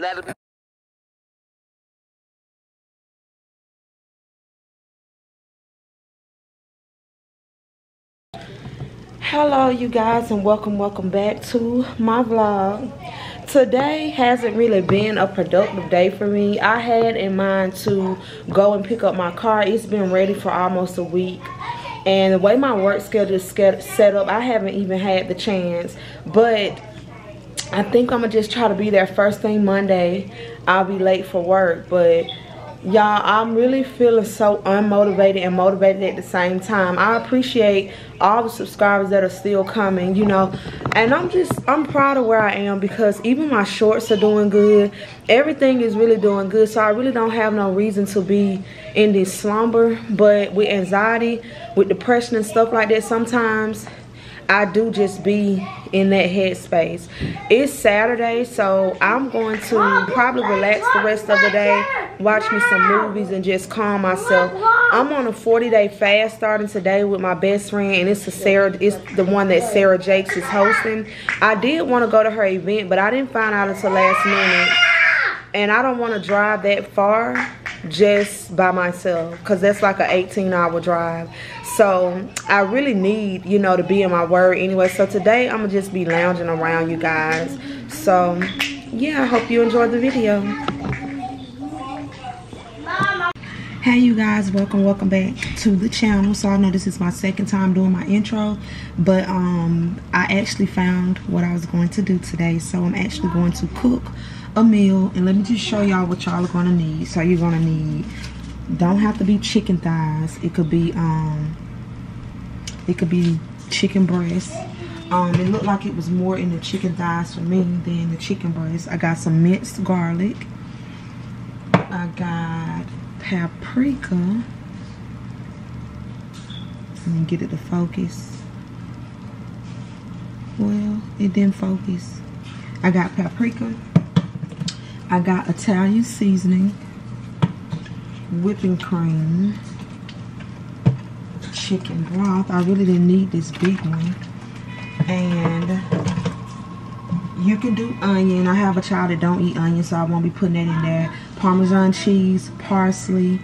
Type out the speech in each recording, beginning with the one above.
Let it be. Hello you guys, and welcome back to my vlog. Today hasn't really been a productive day for me. I had in mind to go and pick up my car. It's been ready for almost a week, and the way my work schedule is set up, I haven't even had the chance. But I think I'm gonna just try to be there first thing Monday. I'll be late for work, but y'all, I'm really feeling so unmotivated and motivated at the same time. I appreciate all the subscribers that are still coming, you know, and I'm proud of where I am, because even my shorts are doing good. Everything is really doing good, so I really don't have no reason to be in this slumber. But with anxiety, with depression and stuff like that, sometimes I do just be in that headspace. It's Saturday, so I'm going to probably relax the rest of the day, watch me some movies, and just calm myself. I'm on a 40-day fast starting today with my best friend, and it's the one that Sarah Jakes is hosting. I did want to go to her event, but I didn't find out until last minute, and I don't want to drive that far just by myself, because that's like an 18-hour drive. So I really need, you know, to be in my word anyway. So today I'm gonna just be lounging around, you guys. So yeah, I hope you enjoyed the video. Hey you guys, welcome back to the channel. So I know this is my second time doing my intro, but I actually found what I was going to do today. So I'm actually going to cook a meal, and let me just show y'all what y'all are gonna need. So you're gonna need, don't have to be chicken thighs, it could be chicken breast. It looked like it was more in the chicken thighs for me than the chicken breast. I got some minced garlic, I got paprika. Let me get it to focus. Well, it didn't focus. I got paprika, I got Italian seasoning, whipping cream, chicken broth. I really didn't need this big one. And you can do onion. I have a child that don't eat onion, so I won't be putting that in there. Parmesan cheese, parsley,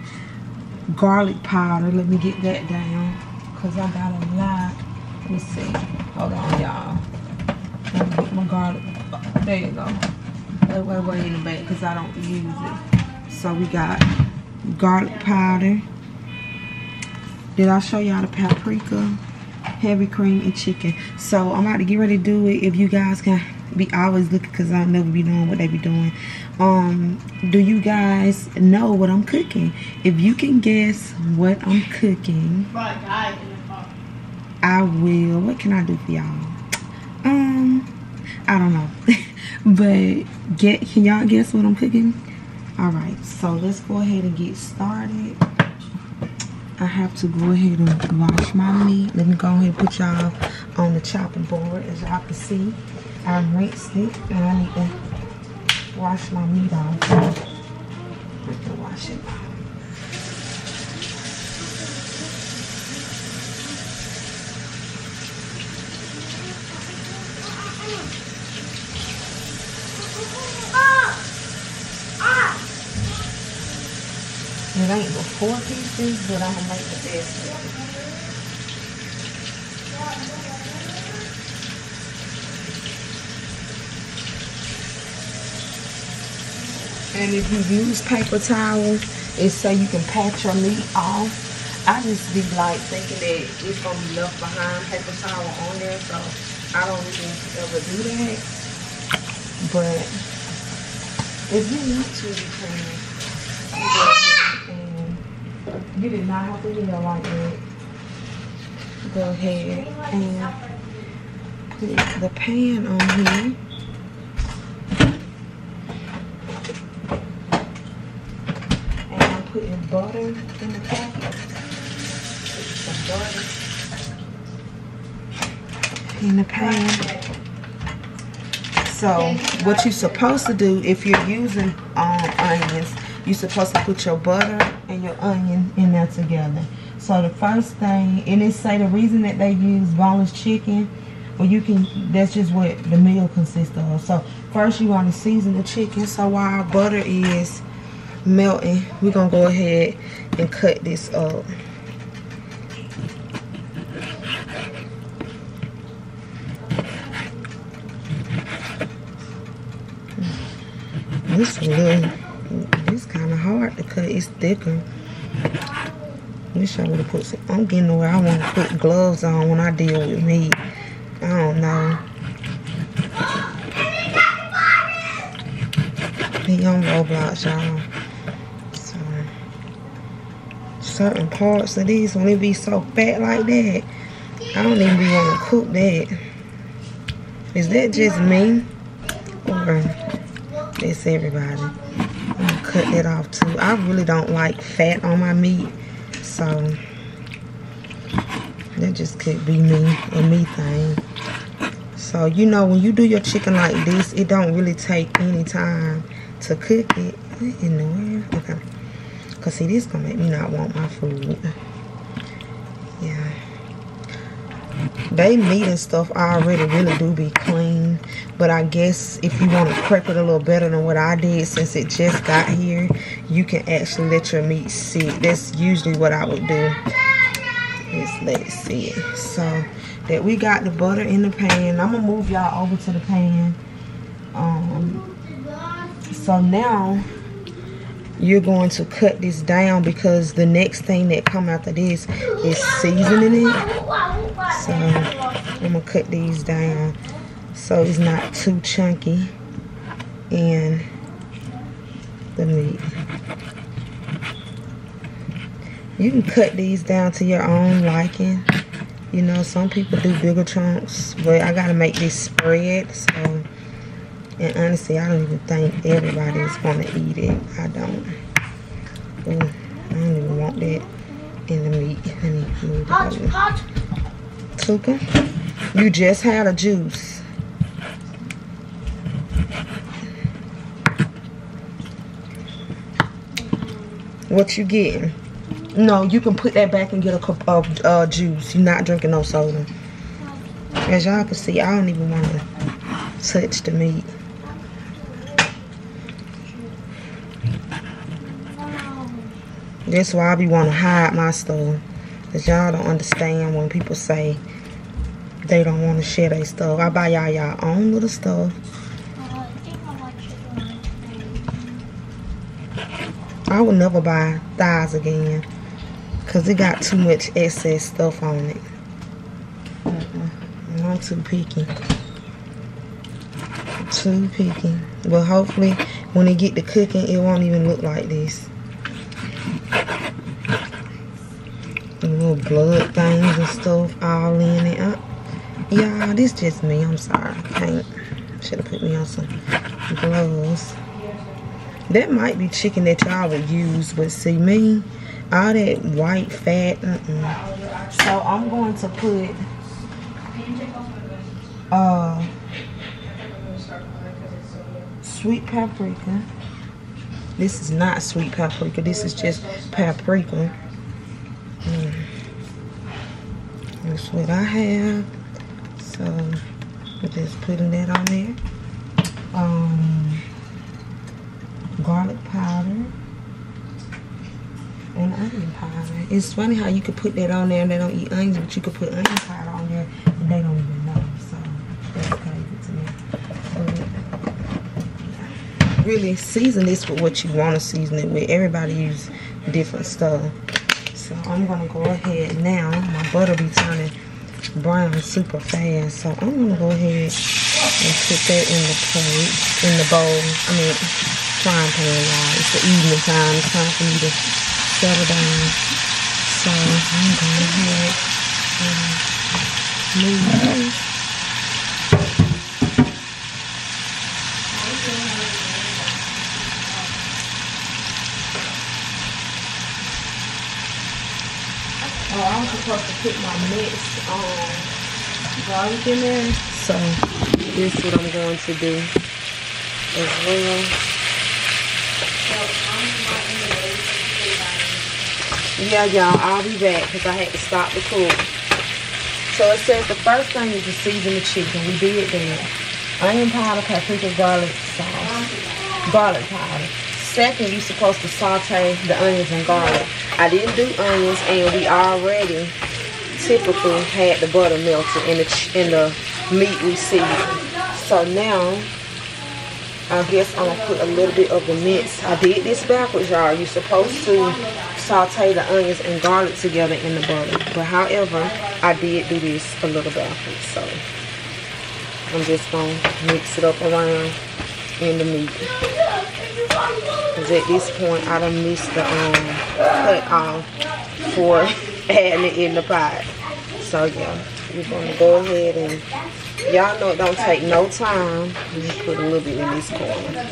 garlic powder. Let me get that down, because I got a lot. Let me see. Hold on, y'all. Let me get my garlic. There you go. Way in the back, because I don't use it. So we got garlic powder. Did I show y'all the paprika, heavy cream, and chicken? So I'm about to get ready to do it. If you guys can be always looking, because I'll never be knowing what they be doing. Do you guys know what I'm cooking? If you can guess what I'm cooking, I will. What can I do for y'all? I don't know. But can y'all guess what I'm cooking? Alright, so let's go ahead and get started. I have to go ahead and wash my meat. Let me go ahead and put y'all on the chopping board. As y'all can see, I rinsed it, and I need to wash my meat off. I can wash it off. It ain't but 4 pieces, but I'm gonna make the best of it. And if you use paper towels, it's so you can pat your meat off. I just be like thinking that it's gonna be left behind paper towel on there, so I don't really ever do that. But if you want to, you can. You did not have to do that like that. Go ahead and put the pan on here. And I'm putting butter in the packet. Put some butter in the pan. So what you're supposed to do, if you're using onions, you're supposed to put your butter and your onion in there together. So the first thing, and it say the reason that they use boneless chicken Or you can, that's just what the meal consists of. So first you want to season the chicken. So while our butter is melting, we're gonna go ahead and cut this up. This kind of hard to cut. It's thicker. Wish I would have put some. I'm getting where I want to put gloves on when I deal with meat. I don't know. He on Roblox, y'all. So certain parts of these, when it be so fat like that, I don't even be want to cook that. Is that just me? Or it's everybody? I'm gonna cut that off too. I really don't like fat on my meat, so that just could be me, a me thing. So you know, when you do your chicken like this, it don't really take any time to cook it. What in the world? Okay, cause see, this gonna make me not want my food. Yeah, they meat and stuff already really do be clean. But I guess if you want to prep it a little better than what I did, since it just got here, you can actually let your meat sit. That's usually what I would do. Let's let it sit. So that we got the butter in the pan. I'm gonna move y'all over to the pan. So now you're going to cut this down, because the next thing that come after this is seasoning it. So I'm gonna cut these down so it's not too chunky in the meat. You can cut these down to your own liking. You know, some people do bigger chunks, but I gotta make this spread. So, and honestly, I don't even think everybody is gonna eat it. I don't. Ooh, I don't even want that in the meat. Let me move it over. Tuka, you just had a juice. What you getting? No, you can put that back and get a cup of juice. You're not drinking no soda. As y'all can see, I don't even want to touch the meat. That's why I be want to hide my stuff. Because y'all don't understand when people say they don't want to share their stuff. I buy y'all own little stuff. I would never buy thighs again, because it got too much excess stuff on it. I'm too picky. Too picky. But hopefully when it get to cooking, it won't even look like this. The little blood things and stuff all in it. Y'all, this just me. I'm sorry. Should have put me on some gloves. That might be chicken that y'all would use, but see me, all that white fat, So I'm going to put sweet paprika. This is not sweet paprika. This is just paprika. That's what I have. So we're just putting that on there. Garlic powder and onion powder. It's funny how you could put that on there and they don't eat onions, but you could put onion powder on there and they don't even know. So that's crazy to me. But really season this with what you want to season it with. Everybody use different stuff. So I'm gonna go ahead now. My butter be turning brown super fast, so I'm gonna go ahead and put that in the plate, in the bowl. I mean, frying pan, y'all. It's the evening time. It's time for me to settle down. So I'm going ahead and move this. Oh, I was supposed to put my mixed garlic in there. So this is what I'm going to do as well. Yeah, y'all, I'll be back because I had to stop the cook. So it says the first thing is to season the chicken. We did that. Onion powder, paprika, garlic sauce, garlic powder. Second, you're supposed to saute the onions and garlic. I didn't do onions, and we already typically had the butter melted in the meat we seasoned. So now, I guess I'm gonna put a little bit of the mince. I did this backwards, y'all. You're supposed to saute the onions and garlic together in the butter. But however, I did do this a little backwards. So I'm just gonna mix it up around in the meat. Cause at this point, I done missed the cut off for adding it in the pot. So yeah, we're gonna go ahead and, y'all know it don't take no time. Just put a little bit in this corner.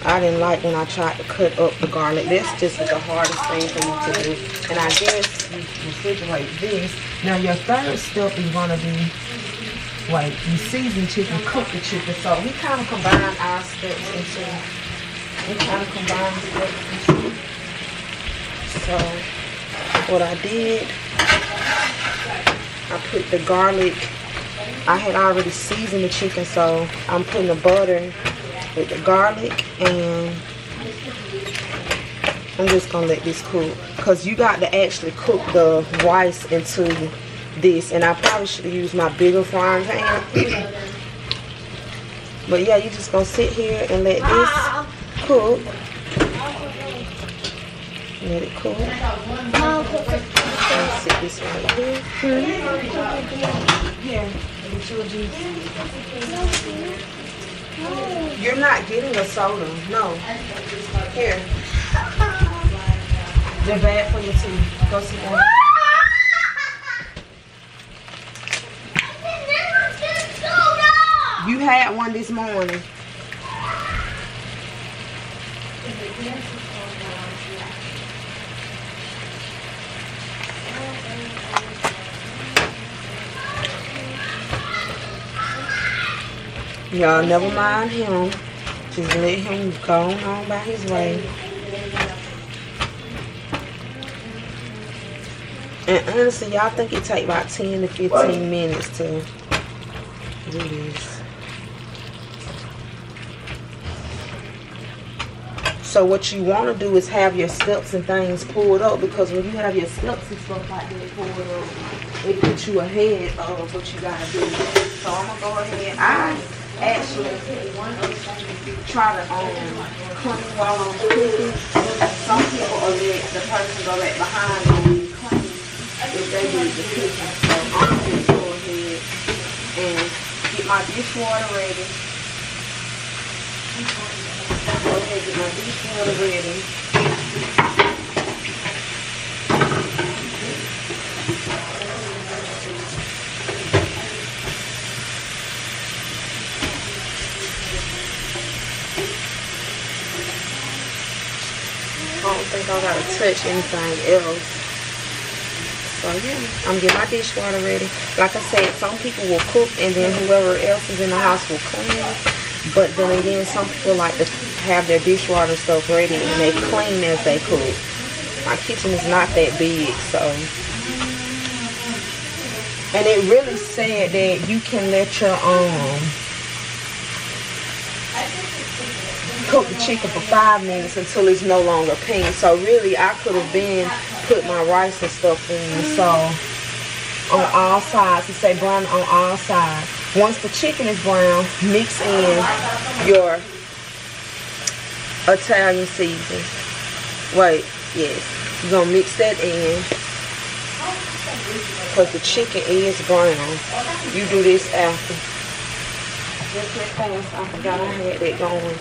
I didn't like when I tried to cut up the garlic. This just is the hardest thing for me to do. And I guess you refrigerate this. Now your third step is gonna be, wait, you season chicken, cook the chicken. So we kind of combine our steps into, so what I did, I put the garlic. I had already seasoned the chicken, so I'm putting the butter with the garlic, and I'm just gonna let this cook, because you got to actually cook the rice into this, and I probably should have used my bigger frying pan. But yeah, you just gonna sit here and let this cook. Let it cook. Let's sit this right here. Yeah. You're not getting a soda. No. Here. They're bad for your teeth. Go sit down. You had one this morning. Y'all, never mind him. Just let him go on by his way. And honestly, y'all think it take about 10 to 15 minutes to do this. So what you want to do is have your steps and things pulled up, because when you have your steps and stuff like that pulled up, it puts you ahead of what you gotta do. So I'm gonna go ahead. I actually try to clean while I'm cooking. Some people are let the person go back behind and clean if they do the cooking. So I'm gonna go ahead and get my dishwater ready. Go ahead and get my dishwater ready. I don't think I gotta touch anything else. So yeah, I'm getting my dishwater ready. Like I said, some people will cook and then whoever else is in the house will clean. But then again, some people like to have their dishwater stuff ready and they clean as they cook. My kitchen is not that big, so. And it really said that you can let your cook the chicken for 5 minutes until it's no longer pink. So really, I could have been put my rice and stuff in. So on all sides, it say brown on all sides. Once the chicken is brown, mix in your Italian seasoning. Wait, yes, you're gonna mix that in because the chicken is brown. You do this after. Just that fast. I forgot I had that going.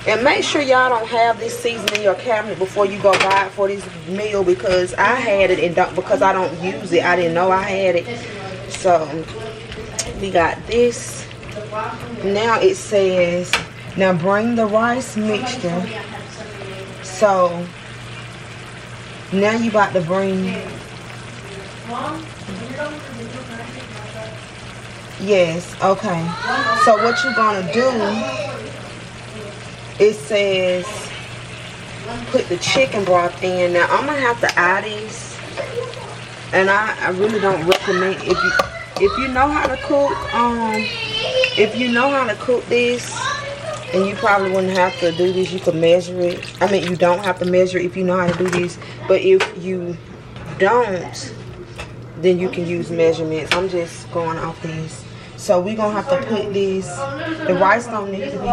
And make sure y'all don't have this seasoning in your cabinet before you go buy it for this meal, because I had it and because I don't use it, I didn't know I had it. So we got this. Now it says, now bring the rice mixture. So now you about to bring. Yes, okay. So what you're gonna do, it says put the chicken broth in. Now I'm gonna have to eye this And I really don't recommend, if you know how to cook, if you know how to cook this, and you probably wouldn't have to do this, you could measure it. I mean, you don't have to measure if you know how to do this, but if you don't, then you can use measurements. I'm just going off these. So we're gonna have to put these, the rice don't need to be,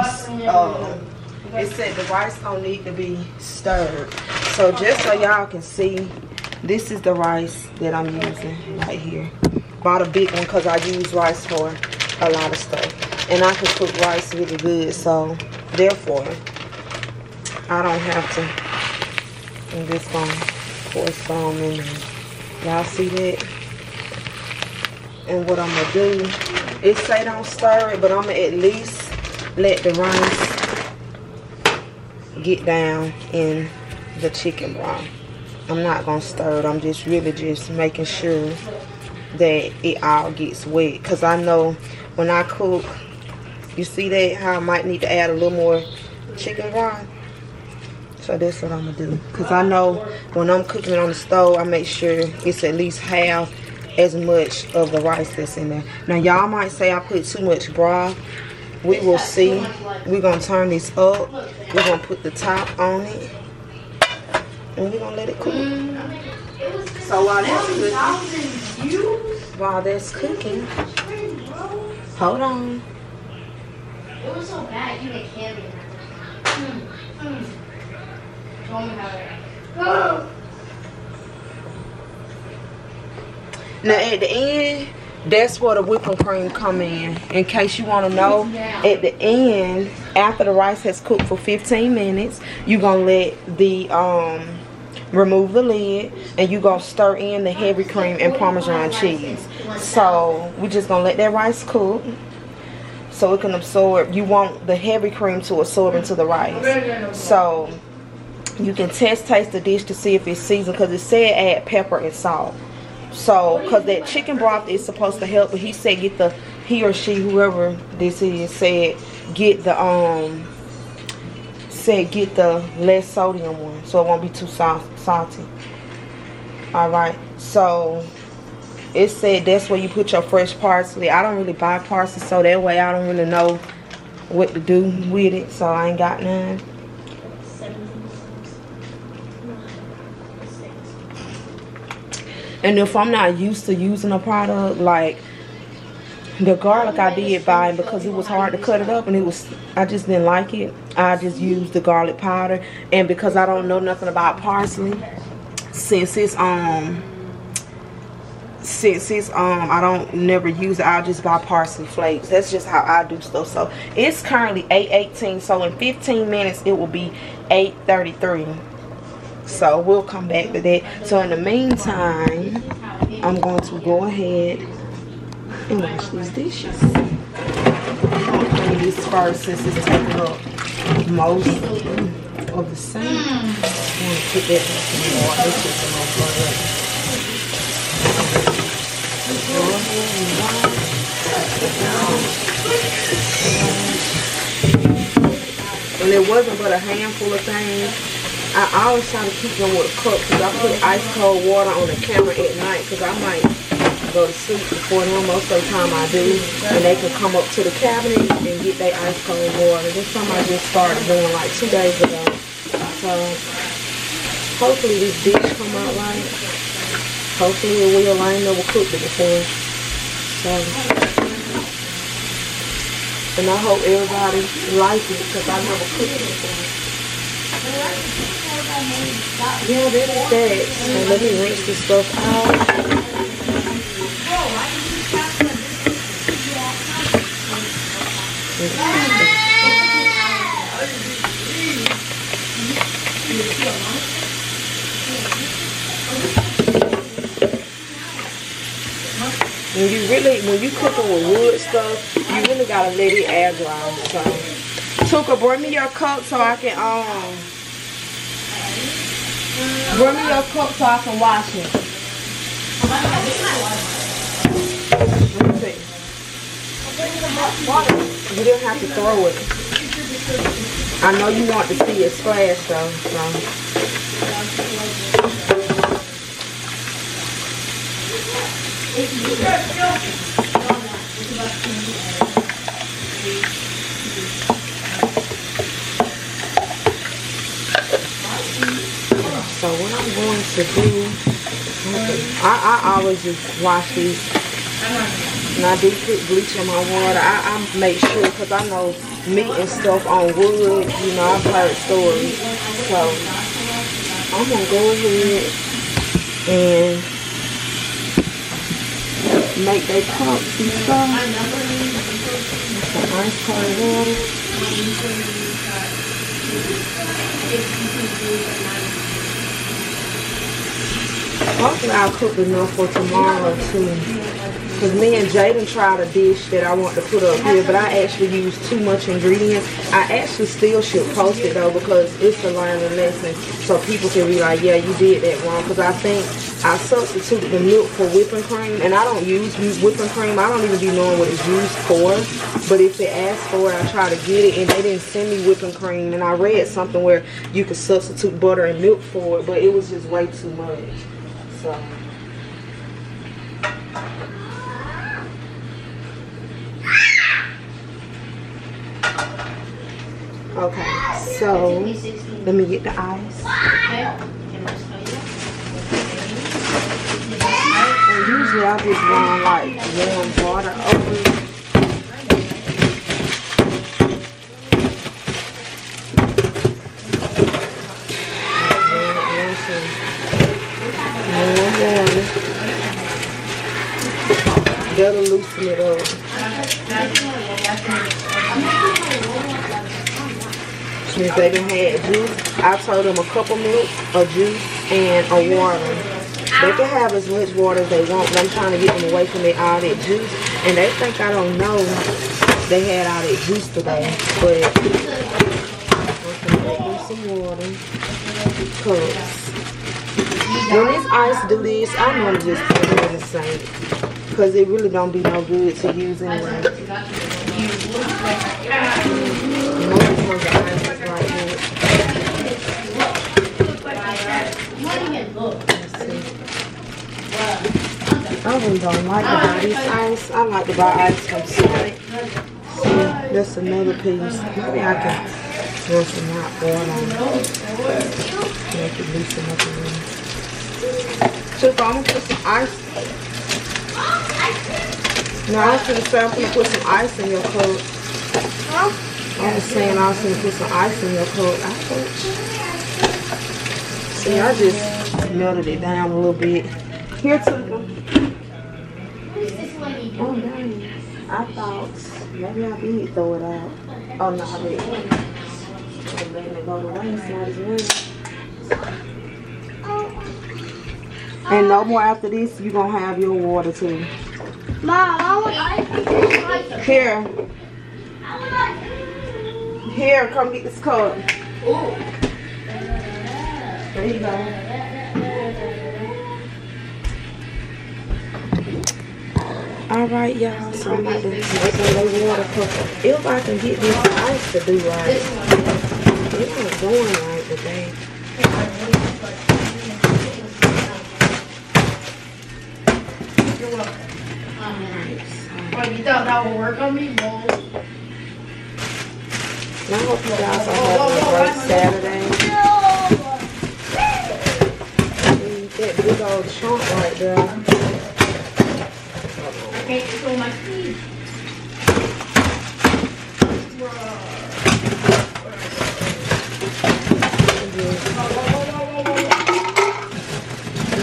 it said the rice don't need to be stirred. So just so y'all can see, this is the rice that I'm using right here. Bought a big one because I use rice for a lot of stuff. And I can cook rice really good, so therefore, I don't have to. I'm just gonna pour some in there. Y'all see that? And what I'm gonna do, it say don't stir it, but I'm gonna at least let the rice get down in the chicken broth. I'm not gonna stir it. I'm just really just making sure that it all gets wet. Cause I know when I cook, you see that how I might need to add a little more chicken broth. So that's what I'm gonna do. Cause I know when I'm cooking it on the stove, I make sure it's at least half as much of the rice that's in there. Now y'all might say I put too much broth. We will see. We're gonna turn this up. We're gonna put the top on it. And we're gonna let it cook. So while that's cooking, hold on. It was so bad, you make candy. Now at the end, that's where the whipping cream come in case you want to know. At the end, after the rice has cooked for 15 minutes, you're gonna let the remove the lid, and you're gonna stir in the heavy cream and Parmesan cheese. So we're just gonna let that rice cook so it can absorb. You want the heavy cream to absorb into the rice. So you can taste the dish to see if it's seasoned, because it said add pepper and salt. So because that chicken broth is supposed to help, but he said get the, he or she, whoever this is, said get the get the less sodium one, so it won't be too salty. Alright, so it said that's where you put your fresh parsley. I don't really buy parsley, so that way I don't really know what to do with it, so I ain't got none. And if I'm not used to using a product, like the garlic I did buy, because it was hard to cut it up and I just didn't like it. I just used the garlic powder, and because I don't know nothing about parsley, since it's I don't never use it, I'll just buy parsley flakes. That's just how I do stuff. So it's currently 8:18, so in 15 minutes it will be 8:33. So we'll come back to that. So in the meantime, I'm going to go ahead and wash these dishes. I'll clean this first since it's taking up most of the sink. I'm going to put that back in the water. This is a little and it wasn't but a handful of things. I always try to keep them with a cup, because I put ice cold water on the camera at night, because I might go to sleep before them. Most of the time I do, and they can come up to the cabinet and get their ice cold water. This time I just started doing like 2 days ago. So hopefully this dish come out right. Hopefully it will. I ain't never cooked it before. So, and I hope everybody likes it, because I never cooked it before. Yeah, that is that. So let me rinse this stuff out. When you cooking with wood stuff, you really gotta let it air dry. So, Tuka, bring me your cup so I can bring me your cup so I can wash it. Let me see. You didn't have to throw it. I know you want to see it splash though. So. So what I'm going to do, I always just wash these. And I do put bleach in my water. I make sure, because I know meat and stuff on wood, you know, I've heard stories. So I'm going to go ahead and make their cups and stuff. Some ice cold water. Hopefully I'll cook enough for tomorrow too. Because me and Jaden tried a dish that I want to put up here, but I actually used too much ingredients. I actually still should post it though, because it's a learning lesson. So people can be like, yeah, you did that wrong. Because I think I substituted the milk for whipping cream, and I don't use whipping cream. I don't even be knowing what it's used for. But if they ask for it, I try to get it, and they didn't send me whipping cream. And I read something where you could substitute butter and milk for it, but it was just way too much. So. Okay, so let me get the ice. And usually I just run like warm water over it. That'll loosen it up. Since they done had juice, I told them a cup of milk, a juice, and a water. They can have as much water as they want, but I'm trying to get them away from all that juice. And they think I don't know they had all that juice today. But I'm going to make them some water. Cups. When this ice do this, I'm going to just put it in the sink. Because it really don't be no good to use anyway. I really don't like to buy this ice. I like to buy ice from Sonic. So that's another piece. Maybe I can throw some hot water on it. Make it loosen up a little. So I'm going to put some ice. No, I was going to say I'm going to put some ice in your coat. I was saying I was going to put some ice in your coat. See, I just melted it down a little bit. Here, Tuka. Oh, dang. I thought maybe I did throw it out. Oh, no, I didn't. I'm letting it go to waste, not as well. And no more after this, you're going to have your water too. Mom, I want ice. Here. Here, come get this cup. Ooh. There you go. Alright, y'all. So I'm about to make a water cup. If I can get this ice to do right. It's not going right today. You thought that would work on me? No. I hope you guys are having a great Saturday. That big old chunk right there. I can't control my speed.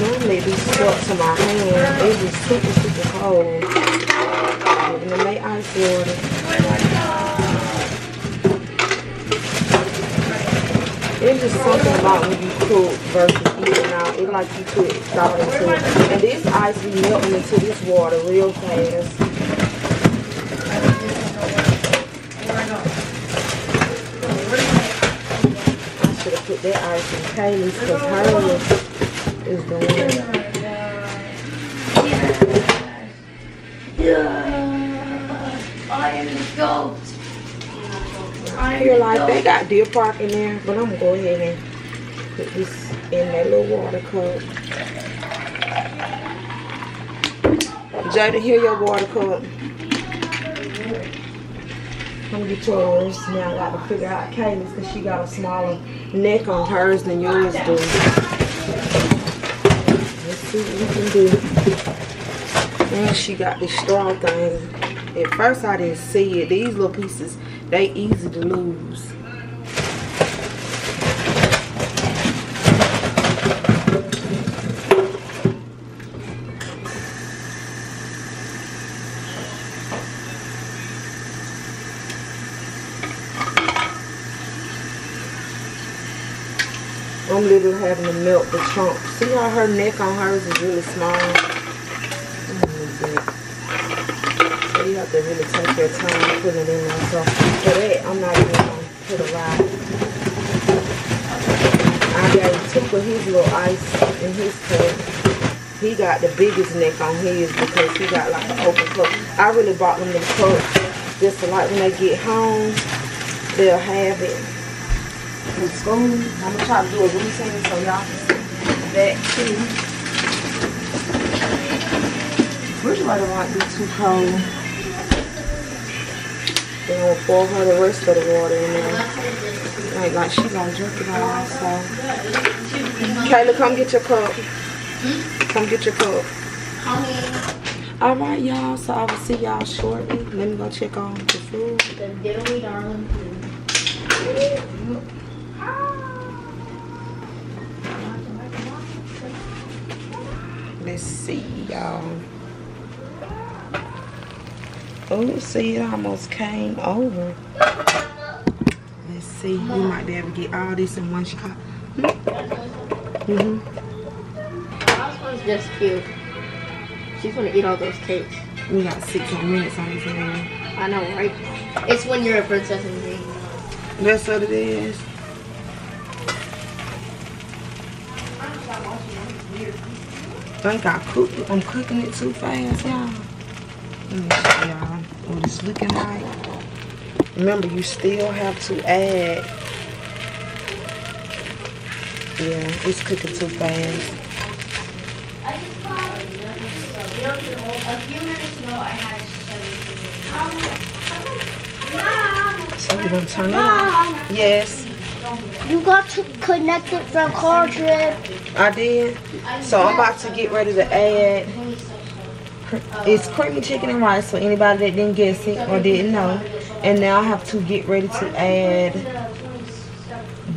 Normally these stuck to my hand. They just super cold. And then they ice water. It's just something about when you cook versus eating out. It's like you put salt into it. And this ice be melting into this water real fast. I should have put that ice in Kaylee's because hers is doing it. I am the goat. You're like, they got Deer Park in there, but I'm gonna go ahead and put this in that little water cup. Jada, here your water cup. Come get yours. Now I got to figure out Kayla's because she got a smaller neck on hers than yours do. Let's see what we can do. And she got this straw thing. At first I didn't see it. These little pieces, they easy to lose. I'm literally having to melt the chunk. See how her neck on hers is really small? So you have to really take your time putting it in there. So for that, I'm not even going to put a lot. I got Tuka his little ice in his cup. He got the biggest neck on his because he got like an open cup. I really bought them the cups just so like when they get home, they'll have it. In school, I'm gonna try to do a routine so y'all can see that too. Refrigerator might be too cold. Then I'm gonna pour her the rest of the water in there. Like she gonna drink it all. So, Kayla, come get your cup. Come get your cup. All right, y'all. So I will see y'all shortly. Let me go check on the food. The diddly darling food. Let's see, y'all. Oh, see, it almost came over. Let's see. We might be able to get all this in one shot. This one's just cute. She's gonna eat all those cakes. We got 6 more minutes on this video. I know, right? It's when you're a princess and me. That's what it is. I think I'm cooking it too fast, y'all. Let me show y'all what it's looking like. Remember, you still have to add. Yeah, it's cooking too fast. A few minutes ago, I had So we're gonna turn it on. Yes. You got to connect it from car trip. I did. So I'm about to get ready to add. It's creamy chicken and rice for anybody that didn't guess it or didn't know. And now I have to get ready to add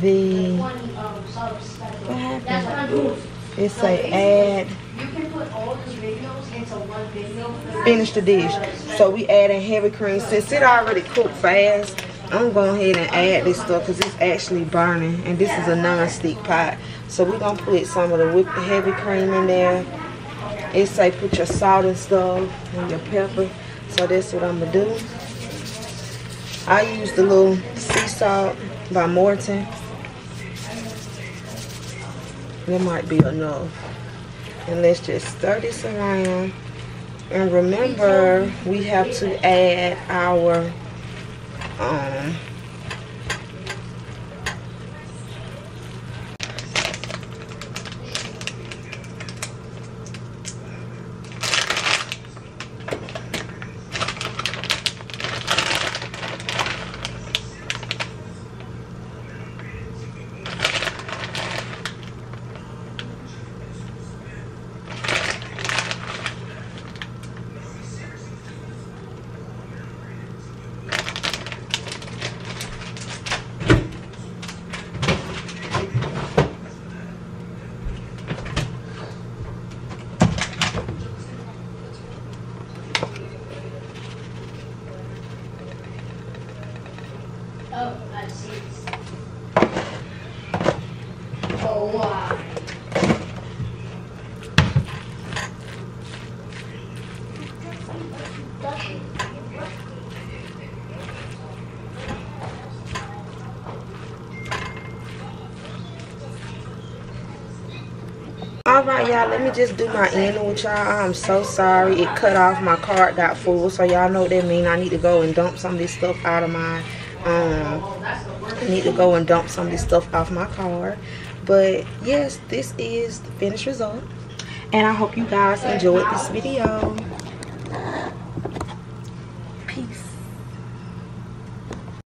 the. What happened? It say add. You can put all these videos into one video. Finish the dish. So we adding heavy cream. Since it already cooked fast, I'm going ahead and add this stuff because it's actually burning. And this is a non-stick pot. So we're going to put some of the whipped heavy cream in there. It say put your salt and stuff and your pepper. So that's what I'm going to do. I use the little sea salt by Morton. That might be enough. And let's just stir this around. And remember, we have to add our Oh, I see. Oh, wow. Alright, y'all, let me just do my ending with y'all. I'm so sorry. It cut off. My card got full. So y'all know what that means. I need to go and dump some of this stuff out of my I need to go and dump some of this stuff off my card. But yes, this is the finished result. And I hope you guys enjoyed this video.